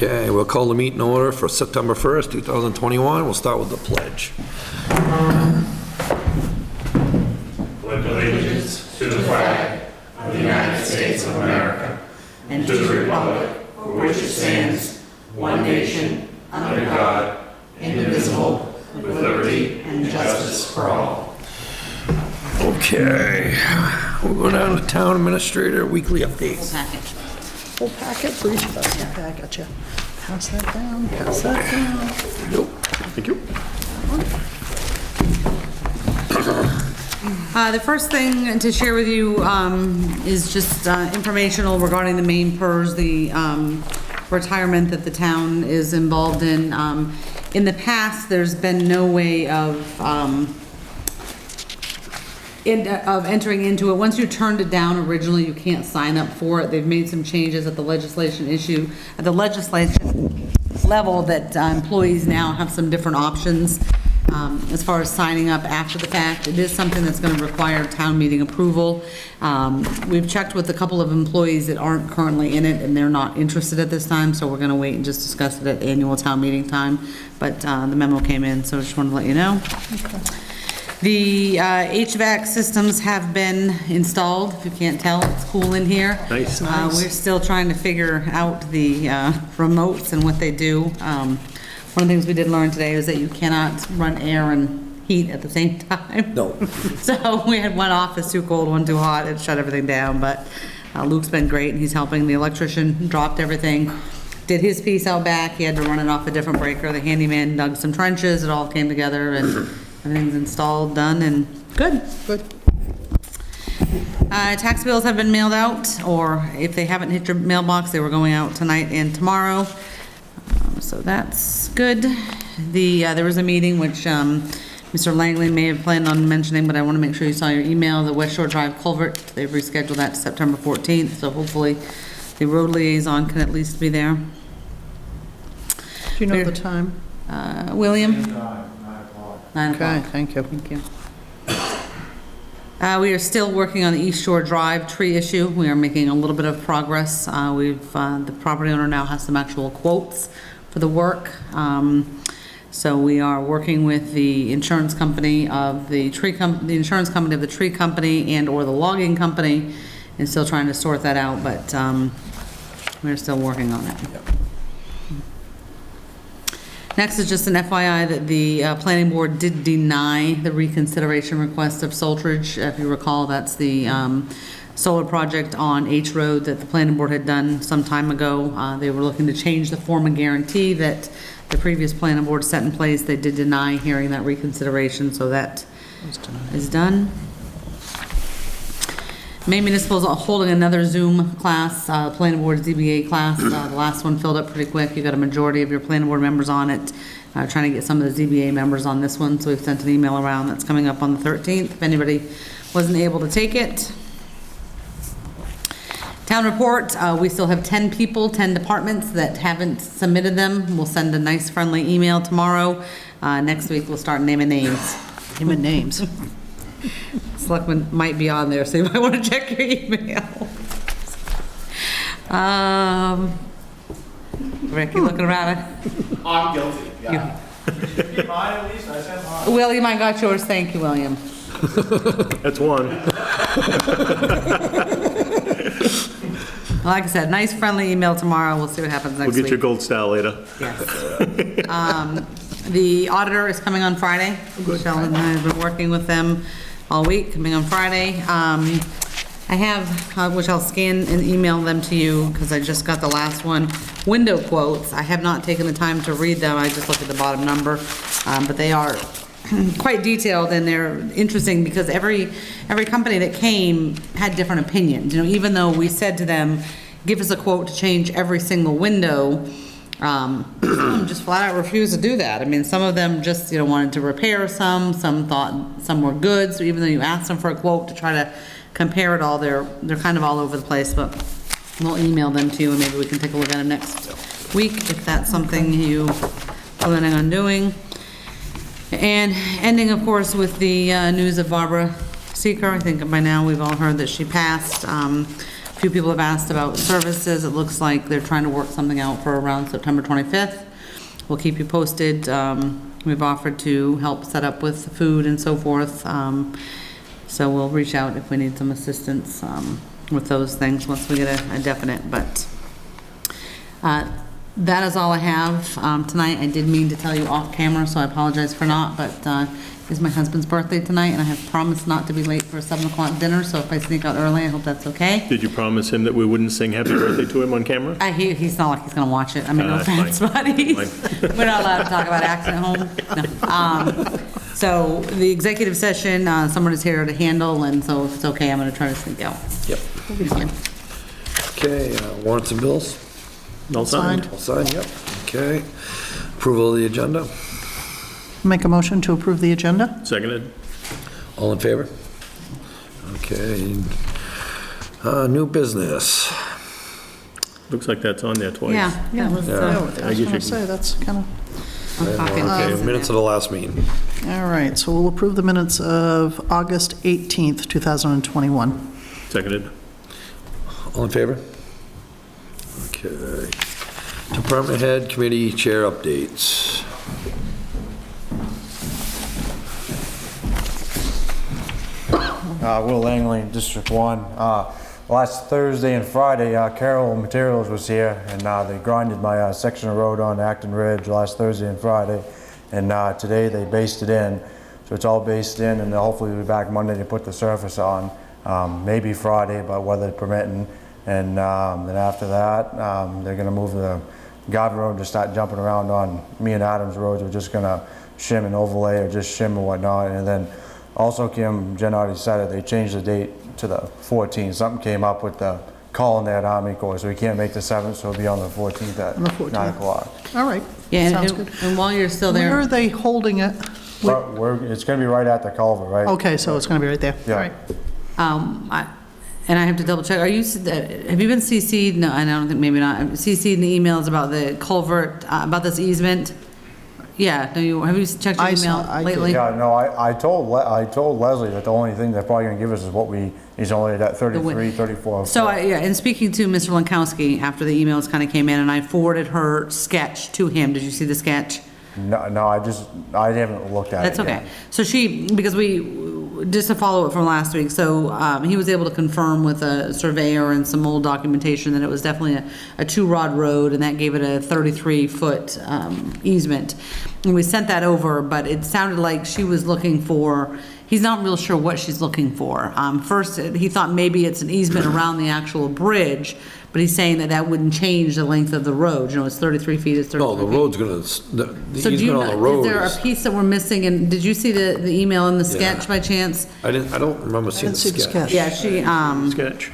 Okay, we'll call the meeting order for September 1st, 2021. We'll start with the pledge. Pledge allegiance to the flag of the United States of America and to the republic for which it stands, one nation, under God, indivisible, with liberty and justice for all. Okay, we'll go down to Town Administrator, weekly updates. Full packet, please. Okay, I got you. Pass that down, pass that down. Nope. Thank you. The first thing to share with you is just informational regarding the main PERS, the retirement that the town is involved in. In the past, there's been no way of entering into it. Once you turned it down originally, you can't sign up for it. They've made some changes at the legislation level that employees now have some different options as far as signing up after the fact. It is something that's going to require town meeting approval. We've checked with a couple of employees that aren't currently in it, and they're not interested at this time, so we're going to wait and just discuss it at annual town meeting time. But the memo came in, so I just wanted to let you know. Okay. The HVAC systems have been installed. If you can't tell, it's cool in here. Nice. We're still trying to figure out the remotes and what they do. One of the things we did learn today is that you cannot run air and heat at the same time. No. So we had one office too cold, one too hot. It shut everything down, but Luke's been great. He's helping. The electrician dropped everything, did his piece out back. He had to run it off a different breaker. The handyman dug some trenches. It all came together and everything's installed, done, and good. Good. Tax bills have been mailed out, or if they haven't hit your mailbox, they were going out tonight and tomorrow. So that's good. There was a meeting which Mr. Langley may have planned on mentioning, but I want to make sure you saw your email, the West Shore Drive culvert. They've rescheduled that to September 14th, so hopefully the road liaison can at least be there. Do you know the time? William? 9 Okay, o'clock. thank you. Thank you. We are still working on the East Shore Drive tree issue. We are making a little bit of progress. The property owner now has some actual quotes for the work. So we are working with the insurance company of the tree the insurance company of the tree company and or the logging company, and still trying to sort that out, but we're still working on it. Yep. Next is just an FYI that the planning board did deny the reconsideration request of Soltridge. If you recall, that's the solar project on H Road that the planning board had done some time ago. They were looking to change the form of guarantee that the previous planning board set in place. They did deny hearing that reconsideration, so that is done. Maine Municipal is holding another Zoom class, planning board ZBA class. The last one filled up pretty quick. You got a majority of your planning board members on it. Trying to get some of the ZBA members on this one, so we've sent an email around. That's coming up on the 13th if anybody wasn't able to take it. Town report, we still have 10 people, 10 departments that haven't submitted them. We'll send a nice friendly email tomorrow. Next week we'll start naming names. Naming names. Selectmen might be on there, so you might want to check your email. Rick, you looking around? I'm guilty, yeah. You mine at least? I sent mine. William, I got yours. Thank you, William. That's one. Like I said, nice friendly email tomorrow. We'll see what happens next week. We'll get your gold star later. Yes. The auditor is coming on Friday. Michelle and I have been working with them all week, coming on Friday. I have, which I'll scan and email them to you because I just got the last one, window quotes. I have not taken the time to read them. I just looked at the bottom number, but they are quite detailed and they're interesting because every company that came had different opinions. You know, even though we said to them, give us a quote to change every single window, just flat out refused to do that. I mean, some of them just, wanted to repair some thought some were good. So even though you asked them for a quote to try to compare it all, they're kind of all over the place, but we'll email them to you and maybe we can take a look at them next week if that's something you are planning on doing. And ending, of course, with the news of Barbara Seeker. I think by now we've all heard that she passed. A few people have asked about services. It looks like they're trying to work something out for around September 25th. We'll keep you posted. We've offered to help set up with food and so forth. So we'll reach out if we need some assistance with those things once we get a definite, but that is all I have tonight. I did mean to tell you off camera, so I apologize for not, but it's my husband's birthday tonight, and I have promised not to be late for a 7 o'clock dinner, so if I sneak out early, I hope that's okay. Did you promise him that we wouldn't sing happy birthday to him on camera? He's not like he's gonna watch it. I mean, no offense, fine. but we're not allowed to talk about accident home. No. So the executive session, someone is here to handle, and so if it's okay, I'm gonna try to sneak out. Yep. We'll be fine. Okay, warrants and bills? All signed? All signed, yep. Okay. Approval of the agenda? Make a motion to approve the agenda? Seconded? All in favor? Okay. New business. Looks like that's on there twice. Yeah, that was, I I was guess you gonna can- say, that's kind of, I'm talking. Okay, minutes of the last meeting. all right, so we'll approve the minutes of August 18th, 2021. Seconded? All in favor? Okay. Department head committee chair updates. Will Langley, District 1. Last Thursday and Friday, Carroll Materials was here, and they grinded my section of road on Acton Ridge last Thursday and Friday, and today they based it in. So it's all based in, and they'll hopefully be back Monday to put the surface on, maybe Friday, but weather permitting. And then after that, they're going to move the Garden Road to start jumping around on me and Adams roads. We're just going to shim and overlay or just shim and whatnot, and then also, Jen already said it, they changed the date to the 14th. Something came up with the calling there at Army Corps, so we can't make the 7th, so it'll be on the 14th at On the 14th. 9 o'clock. All right, Yeah, sounds and, good. and while you're still Where are there, they holding it? But it's gonna be right at the culvert, right? Okay, so it's going to be right there. All Yeah. right. and I have to double check, have you been CC'd? No, I don't think, maybe not. CC'd in the emails about the culvert, about this easement? Yeah, have you checked your I saw- email I did. lately? Yeah, no, I told Leslie that the only thing they're probably gonna give us is what he's only at 33, 34. So, in speaking to Mr. Lankowski, after the emails kind of came in, and I forwarded her sketch to him, did you see the sketch? No, I haven't looked at it That's okay. yet. So because just to follow it from last week, so he was able to confirm with a surveyor and some old documentation that it was definitely a two-rod road, and that gave it a 33-foot easement. And we sent that over, but it sounded like she was looking for, he's not real sure what she's looking for. First, he thought maybe it's an easement around the actual bridge, but he's saying that wouldn't change the length of the road. You know, it's 33 feet, it's 33 No, feet. the road's gonna, the So do you easement on the know, road is there a is, piece that we're missing, and did you see the email in the sketch by chance? I don't remember seeing didn't see the the sketch. sketch. Yeah, she, Sketch.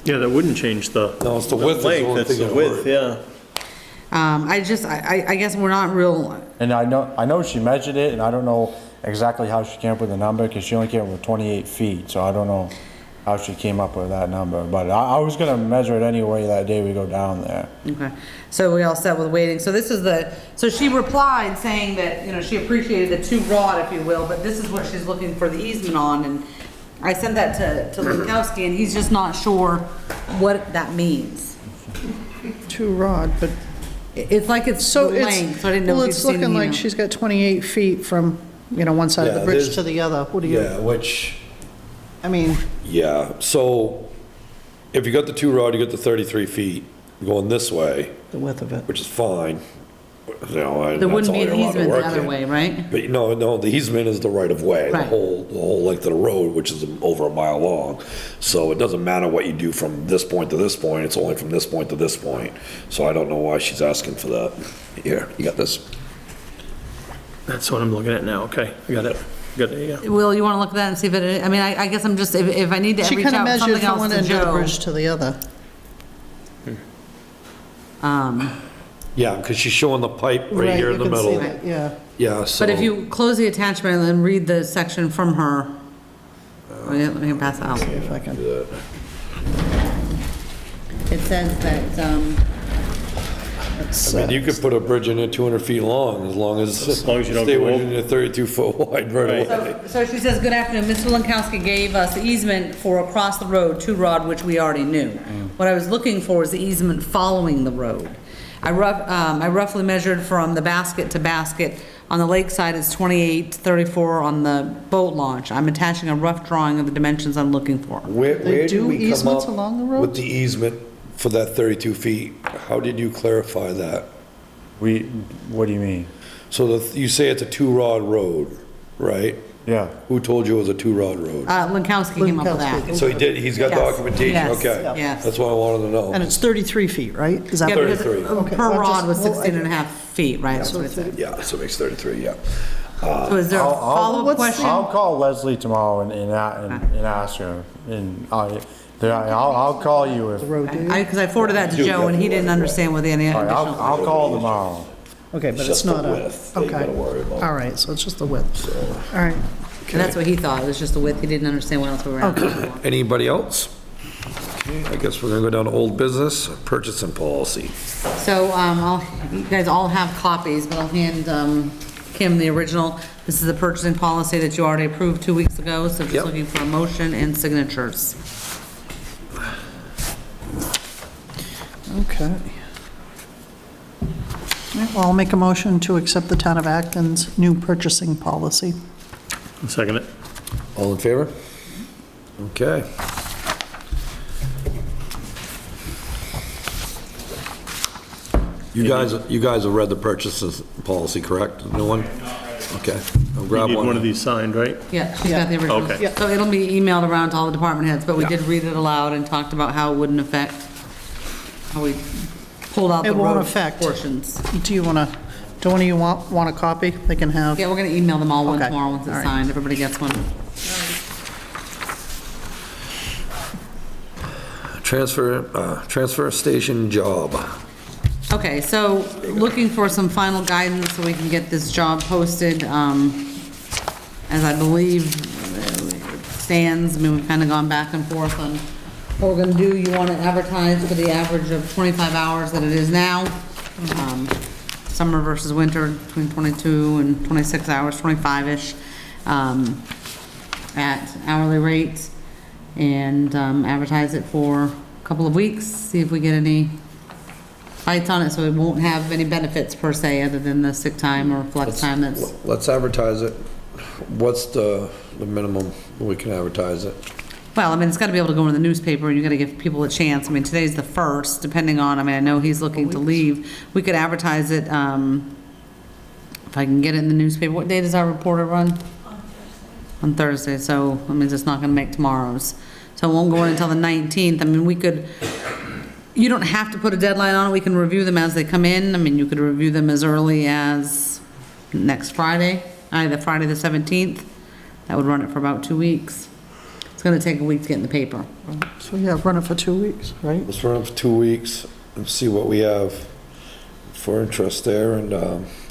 Yeah, that wouldn't change the. No, it's the width is the length, only it's thing the that width, worried. yeah. I guess we're not real, And I know she measured it, and I don't know exactly how she came up with the number, because she only came up with 28 feet, so I don't know how she came up with that number, but I was gonna measure it anyway that day we go down there. okay. So we all set with waiting. So this is so she replied saying that, you know, she appreciated the two rod, if you will, but this is what she's looking for the easement on, and I sent that to Lankowski, and he's just not sure what that means. Two rod, but, It's like it's so the it's, length, so I didn't know well, if you'd it's seen the looking like email. she's got 28 feet from, one side of the Yeah, bridge there's- to the other. What do you, Yeah, which, I mean, yeah, so if you got the two rod, you got the 33 feet going this way, the width of it. which is fine. You know, There that's wouldn't all be an you're allowed to easement the work other in. way, right? But no, the easement is the right of way, the Right. whole length of the road, which is over a mile long. So it doesn't matter what you do from this point to this point, it's only from this point to this point. So I don't know why she's asking for that. Here, you got this. That's what I'm looking at now, okay, I got it. Got it, yeah. Will, you wanna look at that and see if it, I mean, I guess I'm just, if I need to She reach kind of out measured something from else one to end of the Joe. bridge to the other. Yeah, because she's showing the pipe right here in the you can see middle. that, yeah. Yeah, so. But if you close the attachment and then read the section from her, let me pass it out. If I can. It says that, It's, I mean, you could put a bridge in there 200 feet long, as long as As long as you don't stay go within the 32-foot wide right away. So she says, good afternoon, Mr. Lankowski gave us the easement for across the road, 2 rod, which we already knew. What I was looking for is the easement following the road. I roughly measured from the basket to basket. On the lakeside, it's 28-34 on the boat launch. I'm attaching a rough drawing of the dimensions I'm looking for. Where They did do we come easements up along the with roads? the easement for that 32 feet? How did you clarify that? What do you mean? So you say it's a 2-rod road, right? Yeah. Who told you it was a 2-rod road? Lankowski came up with that. Lankowski. So he's got Yes. documentation, Yes. okay. Yes. That's what I wanted to And know. it's 33 feet, right? Is that Yeah, because 33. Okay, per well, rod was just- well, 16 and a half feet, right? That's what it said. Yeah, so it makes 33, yeah. So is there a follow-up what's- question? I'll call Leslie tomorrow and ask her, and I'll call you if, the road, do you? Because I forwarded that to Do Joe, and he didn't understand what any all right, additional. I'll call tomorrow. Okay, but it's Just the not a, width that you okay. gotta worry about. All right, so it's just the width. All right. And that's what he thought, it was just the width, he didn't understand what else we were asking for. Anybody else? Okay, I guess we're gonna go down to old business, purchasing policy. So, you guys all have copies, but I'll hand, Kim the original. This is the purchasing policy that you already approved 2 weeks ago, so Yep. just looking for a motion and signatures. Okay. All right, well, I'll make a motion to accept the Town of Acton's new purchasing policy. Second it. All in favor? Okay. You guys have read the purchases policy, correct? No one? Okay, I'll You grab need one of one. these signed, right? Yeah, she's got the original. Okay. Yeah. So it'll be emailed around to all the department heads, but we Yeah. did read it aloud and talked about how it wouldn't affect, how we pulled out the It won't road affect. portions. Do you want to, do one of you want a copy? They can have, Yeah, we're gonna email them all one Okay. tomorrow once All it's right. signed, everybody gets one. Transfer station job. Okay, so looking for some final guidance so we can get this job posted, as I believe stands. I mean, we've kind of gone back and forth on what we're gonna do. You want it advertised for the average of 25 hours that it is now. Summer versus winter, between 22 and 26 hours, 25-ish, at hourly rates. And advertise it for a couple of weeks, see if we get any bites on it, so it won't have any benefits per se, other than the sick time or flex time that's, Let's advertise it. What's the minimum we can advertise it? well, I mean, it's gotta be able to go in the newspaper, and you gotta give people a chance. I mean, today's the 1st, depending on, I mean, I know he's looking to leave. We could advertise it, if I can get it in the newspaper. What day does our reporter run? On Thursday, so, I mean, it's not gonna make tomorrow's. So it won't go in until the 19th. I mean, we could, you don't have to put a deadline on it, we can review them as they come in. I mean, you could review them as early as next Friday, either Friday the 17th. That would run it for about 2 weeks. It's gonna take a week to get in the paper. so yeah, run it for 2 weeks, right? Let's run it for 2 weeks and see what we have for interest there, and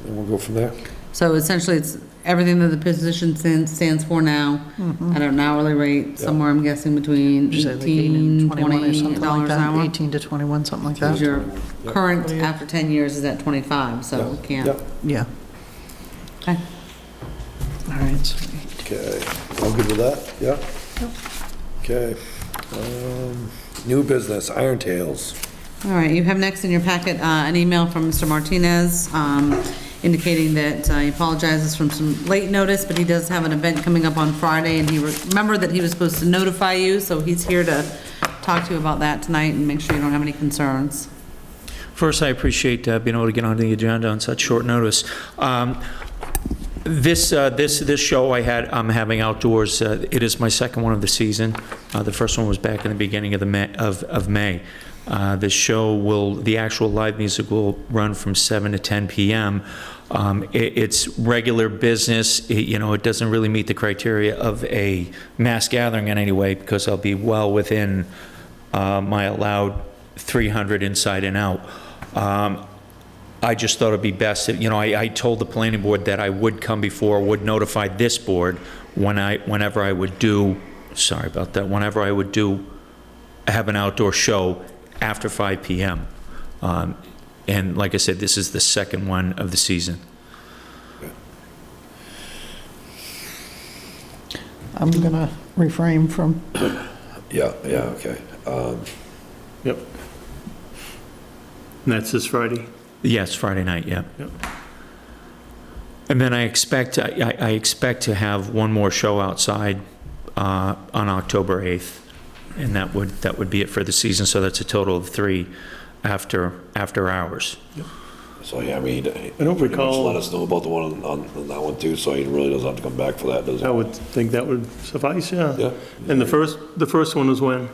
we'll go from there. So essentially, it's everything that the position stands for now, at an hourly rate, somewhere I'm guessing between Did you say like 18, 18, 21 or something like $20 an that? hour. 18 to 21, something like Because that? your current after 10 years is at 25, so we can't. Yep. Yeah, Okay. all right. So Okay, all good with that? Yeah? Okay. New business, Iron Tales. All right, you have next in your packet an email from Mr. Martinez indicating that he apologizes for some late notice, but he does have an event coming up on Friday, and he remembered that he was supposed to notify you, so he's here to talk to you about that tonight and make sure you don't have any concerns. First, I appreciate being able to get on the agenda on such short notice. This show I'm having outdoors. It is my second one of the season. The first one was back in the beginning of May. The show the actual live music will run from 7 to 10 p.m. It's regular business. It doesn't really meet the criteria of a mass gathering in any way, because I'll be well within my allowed 300 inside and out. I just thought it'd be best, I told the planning board that I would come before, would notify this board whenever I would have an outdoor show after 5 p.m. And like I said, this is the second one of the season. I'm gonna refrain from, Yeah, okay. Yep. And that's this Friday? Yes, Friday night, yeah. Yep. And then I expect to have one more show outside on October 8th, and that would be it for the season. So that's a total of 3 after hours. So, yeah, I mean, I don't pretty much recall- let us know about the one on that one too, so he really doesn't have to come back for that, does he? I would think that would suffice, yeah. Yeah. And the first one was when?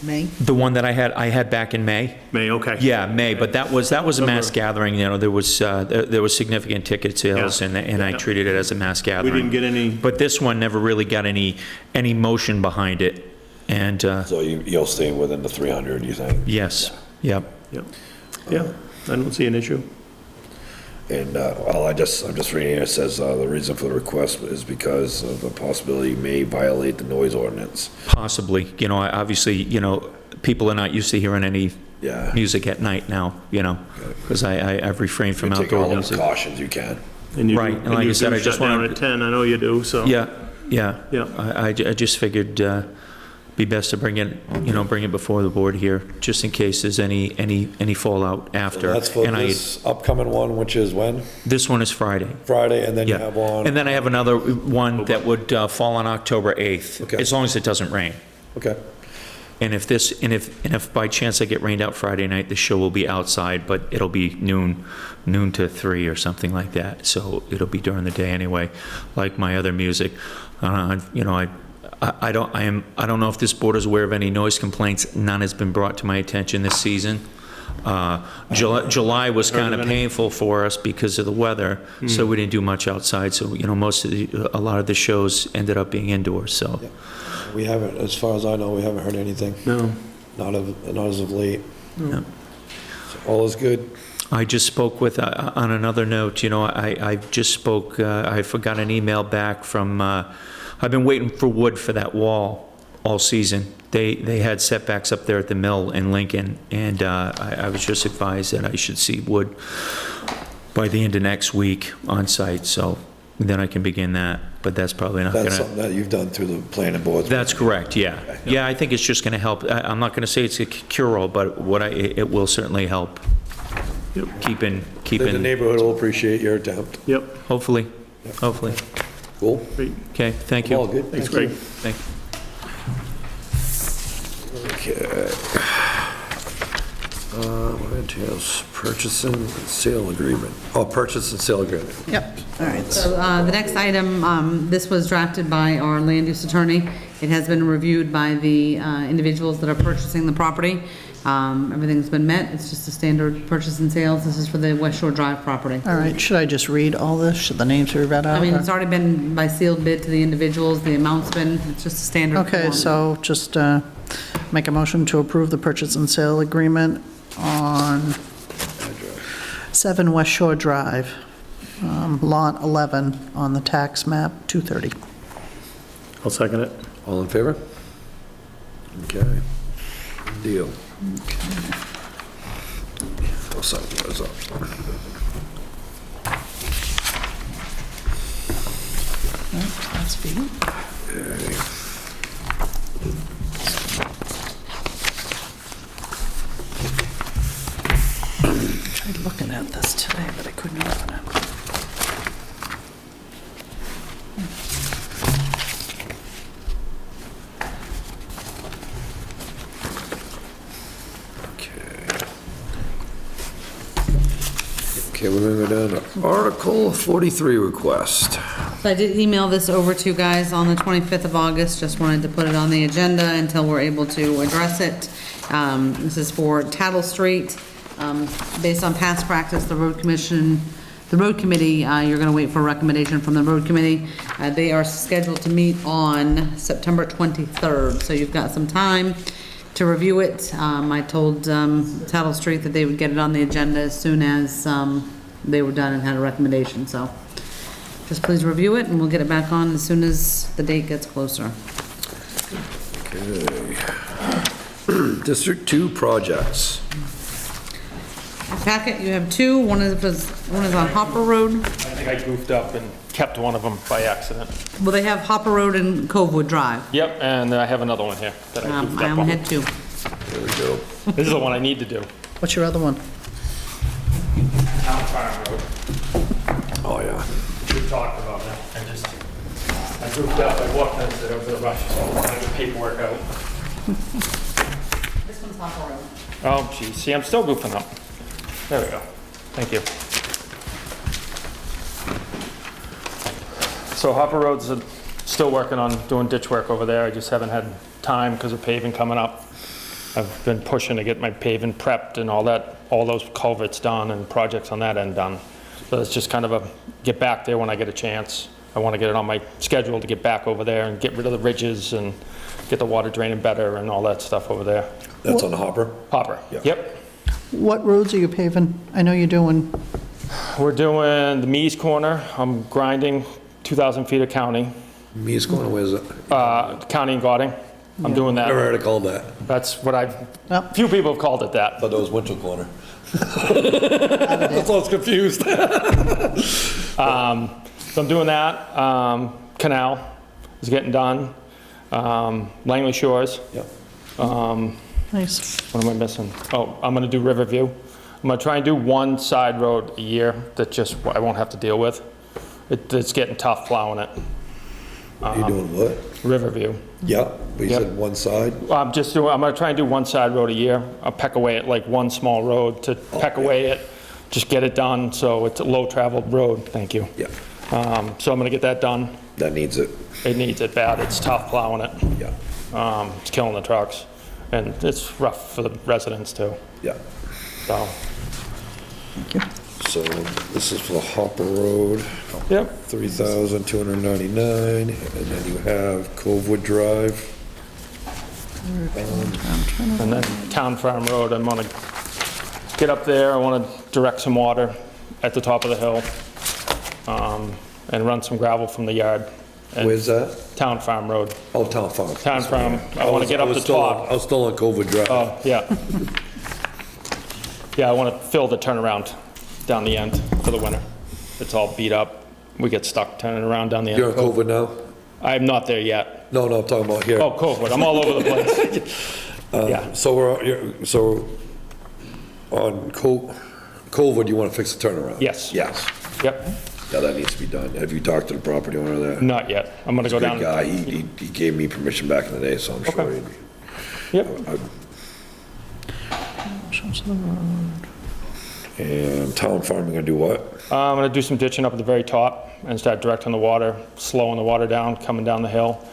May. The one that I had back in May. May, okay. Yeah, May, but that was a mass gathering. You know, there was significant ticket sales, Yeah. and I Yeah. treated it as a mass We gathering. didn't get any, But this one never really got any motion behind it, and So you'll stay within the 300, you think? yes, yep. yeah, I don't see an issue. And, well, I'm just reading here, it says, the reason for the request is because of the possibility may violate the noise ordinance. Possibly, you know, obviously, you know, people are not used to hearing any Yeah. music at night now, you know, because I've refrained from Take all outdoor those music. cautions you can. And you do- Right, and like you I said, do I just shut down wanted- at 10, I know you do, so. Yeah. Yeah. I just figured be best to bring it before the board here, just in case there's any fallout after. That's for And this upcoming one, which is when? This one is Friday. Friday, and then you Yeah. have one. And then I have another one that would fall on October 8th, Okay. as long as it doesn't rain. Okay. And if by chance I get rained out Friday night, the show will be outside, but it'll be noon to 3 or something like that. So it'll be during the day anyway, like my other music. You know, I don't know if this board is aware of any noise complaints. None has been brought to my attention this season. July was kind of painful for us because of the weather, so we didn't do much outside. So, you know, a lot of the shows ended up being indoors, so. We haven't, as far as I know, we haven't heard anything. No. Not as of late. No. So all is good. I just spoke with, on another note, you know, I just spoke, I forgot an email back from, I've been waiting for wood for that wall all season. They had setbacks up there at the mill in Lincoln, and I was just advised that I should see wood by the end of next week on site, so then I can begin that, but that's probably not That's gonna. something that you've done through the planning boards. That's correct, yeah. Yeah, I think it's just gonna help. I'm not gonna say it's a cure-all, but it will certainly help. Yep. The Keeping, neighborhood will appreciate your attempt. Yep, hopefully. Cool. great. Okay, thank you. All good. Thanks, Greg. Thank you. Okay. Martinez, purchase and sale agreement. Oh, purchase and sale agreement. Yep, all right. So the next item, this was drafted by our land use attorney. It has been reviewed by the individuals that are purchasing the property. Everything's been met. It's just a standard purchase and sales. This is for the West Shore Drive property. All right, should I just read all this? Should the names be read out? I mean, or- it's already been by sealed bid to the individuals. The amount's been, it's just a standard Okay, form. so just make a motion to approve the purchase and sale agreement on 7 West Shore Drive, Lot 11, on the tax map 230. I'll second it. All in favor? Okay. Deal. I'll sign those up. That's for you. I tried looking at this today, but I couldn't open it. Okay, we're gonna go down to Article 43 request. So I did email this over to you guys on the 25th of August, just wanted to put it on the agenda until we're able to address it. This is for Tattle Street. Based on past practice, the road committee, you're gonna wait for a recommendation from the road committee. They are scheduled to meet on September 23rd, so you've got some time to review it. I told Tattle Street that they would get it on the agenda as soon as they were done and had a recommendation, so just please review it, and we'll get it back on as soon as the date gets closer. Okay. District 2 projects. packet, you have two. One is on Hopper Road. I think I goofed up and kept one of them by accident. Well, they have Hopper Road and Covewood Drive. Yep, and I have another one here that I goofed I up only on. had two. There we go. This is the one I need to do. What's your other one? Town Farm Road. Oh, yeah. We talked about it. I goofed up, I walked into it, I was in a rush, so I wanted the paperwork out. This one's Hopper Road. Oh, geez, see, I'm still goofing up. There we go. Thank you. So Hopper Road's still working on doing ditch work over there. I just haven't had time because of paving coming up. I've been pushing to get my paving prepped and all that, all those culverts done and projects on that end done. So it's just kind of a get back there when I get a chance. I want to get it on my schedule to get back over there and get rid of the ridges and get the water draining better and all that stuff over there. That's on the Hopper? Hopper, Yeah. yep. What roads are you paving? I know you're doing, We're doing the Mees Corner. I'm grinding 2,000 feet of county, Me's Corner, where's it? county and Gauding. I'm doing Never that. heard it called that. That's what Yep. few people have called it that. Thought that was Winter Corner. That's why I was confused. So I'm doing that. Canal is getting done. Langley Shores. Yep. nice. What am I missing? Oh, I'm gonna do Riverview. I'm gonna try and do one side road a year that just I won't have to deal with. It's getting tough plowing it. You doing what? Riverview. Yeah, but you Yep. said one side? I'm gonna try and do one side road a year. I'll peck away at like one small road to peck away at, just get it done so it's a low traveled road. Thank you. Yeah, So I'm gonna get that done. that needs it. It needs it bad. It's tough plowing it. Yeah, It's killing the trucks. And it's rough for the residents too. yeah. So, So this is for the Hopper Road, yep. 3,299, and then you have Covewood Drive. And then Town Farm Road, I'm gonna get up there. I wanna direct some water at the top of the hill. And run some gravel from the yard. And Where's that? Town Farm Road. Oh, Town Farm. Town Farm, I wanna get up the top. I was still on Covewood Drive. Oh, yeah. Yeah, I want to fill the turnaround down the end for the winter. It's all beat up. We get stuck turning around down the end. You're on Covewood now? I'm not there yet. No, I'm talking about here. Oh, Covewood, I'm all over the place. Yeah, So on Covewood, you want to fix the turnaround? Yes. Yes. yep, Yeah, that needs to be done. Have you talked to the property owner there? not yet. I'm going to go Good down. guy. He gave me permission back in the day, so I'm sure Okay. he'd be. Yep, And Town Farm, you're gonna do what? I'm going to do some ditching up at the very top and start directing the water, slowing the water down, coming down the hill.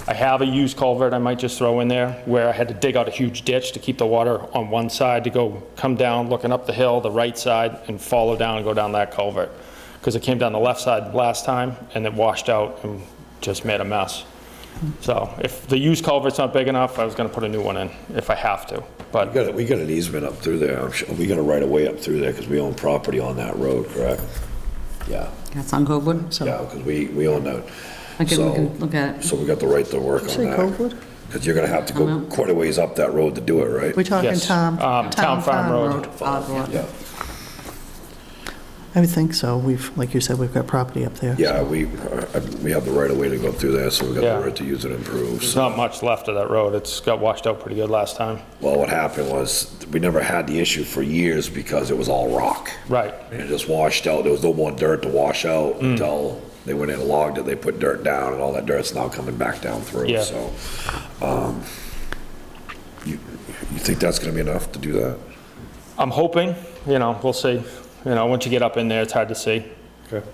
I have a used culvert I might just throw in there where I had to dig out a huge ditch to keep the water on one side to go come down, looking up the hill, the right side, and follow down and go down that culvert. Because it came down the left side last time and it washed out and just made a mess. So if the used culvert's not big enough, I was gonna put a new one in if I have to. But We got an easement up through there. I'm sure, we got a right of way up through there because we own property on that road, correct? Yeah, That's on Covewood, so yeah, because we own that. we So- can look at it. So we got the right to work on Say that. Covewood? Because you're gonna have to go quite a ways up that road to do it, right? We talking Yes, Town Town Farm Road. Yeah, I would think so. Like you said, we've got property up there. yeah, we have the right of way to go through there, so we got Yeah. the right to use it and improve. there's So- not much left of that road. It's got washed out pretty good last time. Well, what happened was, we never had the issue for years because it was all rock. Right, And it just washed out. There was no more dirt to wash out until they went in and logged it. They put dirt down, and all that dirt's now coming back down through. Yeah. So, you think that's gonna be enough to do that? I'm hoping, we'll see. Once you get up in there, it's hard to see. Okay.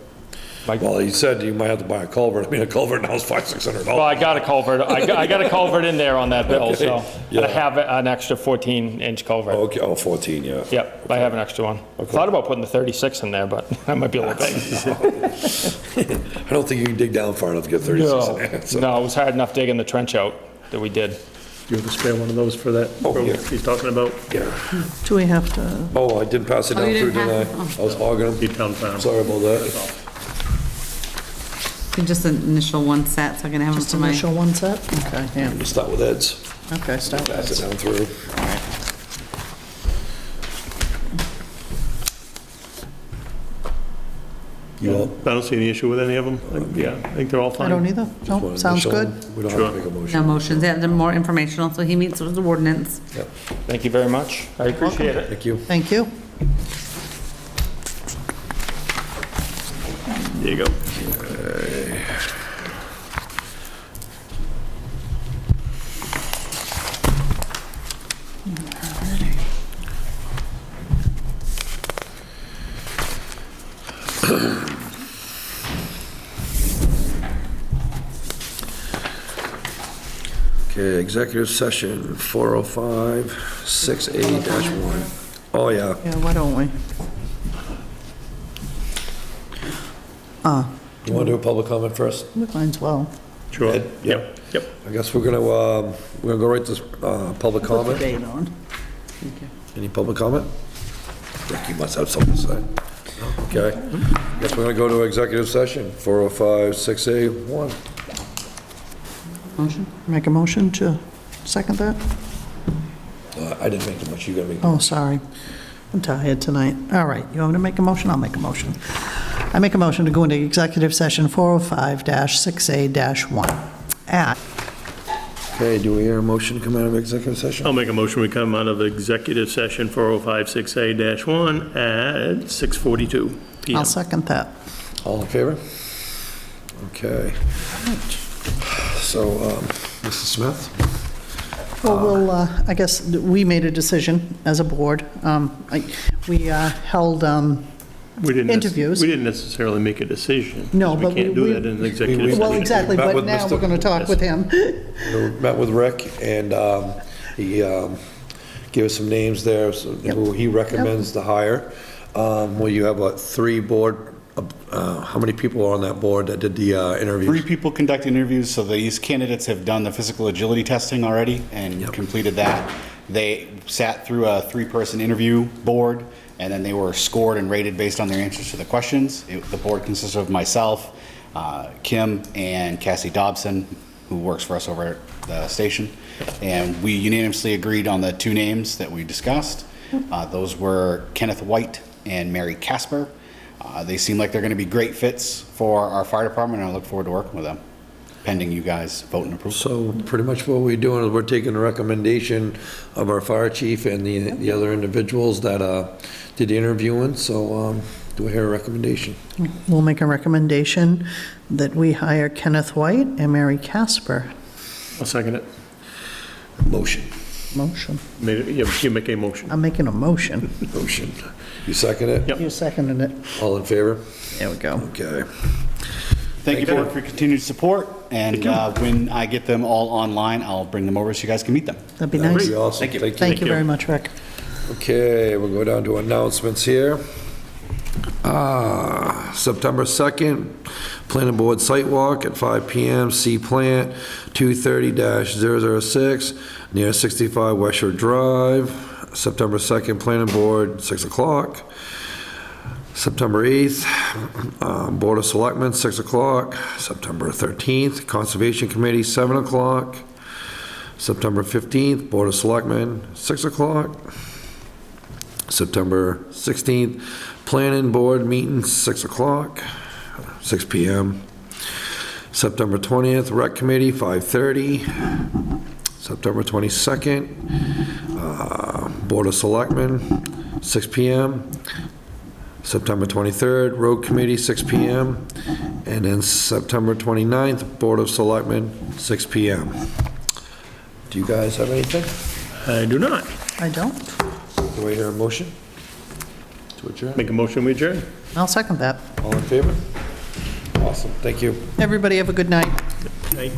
Well, you said you might have to buy a culvert. I mean, a culvert now is $500-600. Well, I got a culvert, I got a culvert in there on that bill, so. Yeah. I have an extra 14-inch culvert. Okay, 14, yeah. Yep, I have an extra one. Thought about putting the 36 in there, but that might be a little big. I don't think you can dig down far enough to get 36 in there. So. No, it was hard enough digging the trench out that we did. You have a spare one of those for that road yeah. he's talking about? Yeah. Do we have to, Oh, I didn't pass it down you through, didn't did I? pass it? I was hogging The them. Town Farm. Sorry about that. Just an initial one set, so I can have them just for my. initial one set? Okay, yeah, We'll start with Ed's. okay, start Pass it with down through. You all? I don't see any issue with any of them. Yeah, I think they're all fine. I don't either. Just No, wanted to sounds show good. him. We don't have to make a No motion. motions, yeah, they're more informational, so he meets with the ordinance. Yep. Thank you very much. I appreciate it. Thank you. Thank you. There you go. Okay, executive session, 405-6A-1. Oh, yeah. Yeah, why don't we? You want to do a public comment first? Might as well. Sure. Ed? Yep, yep. I guess we're gonna go right to public Put the comment. date on. Any public comment? Rick, you must have something to say. Okay. Guess we're gonna go to executive session, 405-6A-1. Motion? Make a motion to second that? I didn't make too much, you gotta make. Oh, sorry. I'm tired tonight. All right, you want me to make a motion? I'll make a motion. I make a motion to go into executive session 405-6A-1 at Okay, do we hear a motion to come out of executive session? I'll make a motion, we come out of executive session 405-6A-1 at 6:42 PM. I'll second that. All in favor? Okay. So, Mrs. Smith? Well, we'll, I guess we made a decision as a board. We held We didn't interviews. We didn't necessarily make a decision. No, 'cause but we can't we- do that in an executive we- Well, session. exactly, Met but with now Mr. we're going to talk with him. We met with Rick, and he gave us some names there who he recommends to hire. Well, you have, what, 3 board, how many people are on that board that did the 3 interviews? people conduct interviews, so these candidates have done the physical agility testing already and Yep. completed that. They sat through a 3-person interview board, and then they were scored and rated based on their answers to the questions. The board consists of myself, Kim, and Cassie Dobson, who works for us over at the station. And we unanimously agreed on the 2 names that we discussed. Those were Kenneth White and Mary Casper. They seem like they're going to be great fits for our fire department, and I look forward to working with them, pending you guys vote and approve. So pretty much what we're doing is we're taking the recommendation of our fire chief and the other individuals that did the interviewing, so do I hear a recommendation? We'll make a recommendation that we hire Kenneth White and Mary Casper. I'll second it. Motion. You make a motion. I'm making a motion. Motion. You second it? Yep. You seconded it. All in favor? There we go. Okay. Thank you, Thank board, for your continued support, and when I get them all online, I'll bring them over so you guys can meet them. That'd be That would nice. be awesome. Thank you. Thank you very much, Rick. Okay, we'll go down to announcements here. September 2nd, planning board site walk at 5 PM, C Plant, 230-006, near 65 West Shore Drive. September 2nd, planning board, 6 o'clock. September 8th, Board of Selectmen, 6 o'clock. September 13th, Conservation Committee, 7 o'clock. September 15th, Board of Selectmen, 6 o'clock. September 16th, Planning Board meeting, 6 o'clock, 6 PM. September 20th, Rec Committee, 5:30. September 22nd, Board of Selectmen, 6 PM. September 23rd, Road Committee, 6 PM. And then September 29th, Board of Selectmen, 6 PM. Do you guys have anything? I do not. I don't. Do I hear a motion to adjourn? Make a motion, we adjourn. I'll second that. All in favor? Awesome, thank you. Everybody have a good night. Aye.